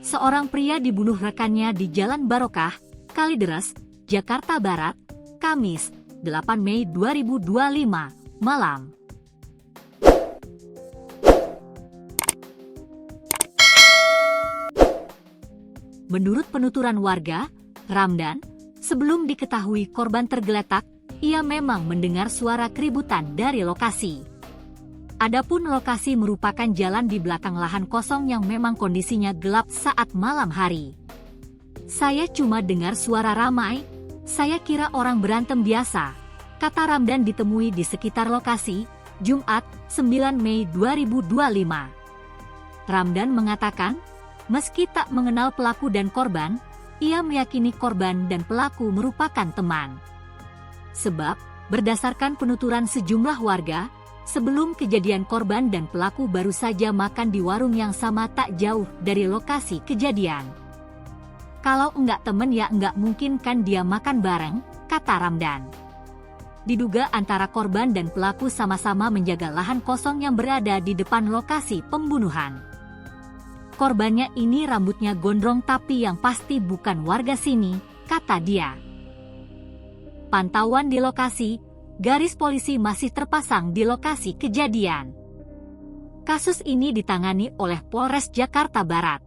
Seorang pria dibunuh rekannya di Jalan Barokah, Kalideres, Jakarta Barat, Kamis, 8 Mei 2025, malam. Menurut penuturan warga, Ramdan, sebelum diketahui korban tergeletak, ia memang mendengar suara keributan dari lokasi. Adapun lokasi merupakan jalan di belakang lahan kosong yang memang kondisinya gelap saat malam hari. Saya cuma dengar suara ramai, saya kira orang berantem biasa, kata Ramdan ditemui di sekitar lokasi, Jumat, 9 Mei 2025. Ramdan mengatakan, meski tak mengenal pelaku dan korban, ia meyakini korban dan pelaku merupakan teman. Sebab, berdasarkan penuturan sejumlah warga, sebelum kejadian korban dan pelaku baru saja makan di warung yang sama tak jauh dari lokasi kejadian. Kalau enggak temen ya enggak mungkin kan dia makan bareng, kata Ramdan. Diduga antara korban dan pelaku sama-sama menjaga lahan kosong yang berada di depan lokasi pembunuhan. Korbannya ini rambutnya gondrong tapi yang pasti bukan warga sini, kata dia. Pantauan di lokasi, garis polisi masih terpasang di lokasi kejadian. Kasus ini ditangani oleh Polres Jakarta Barat.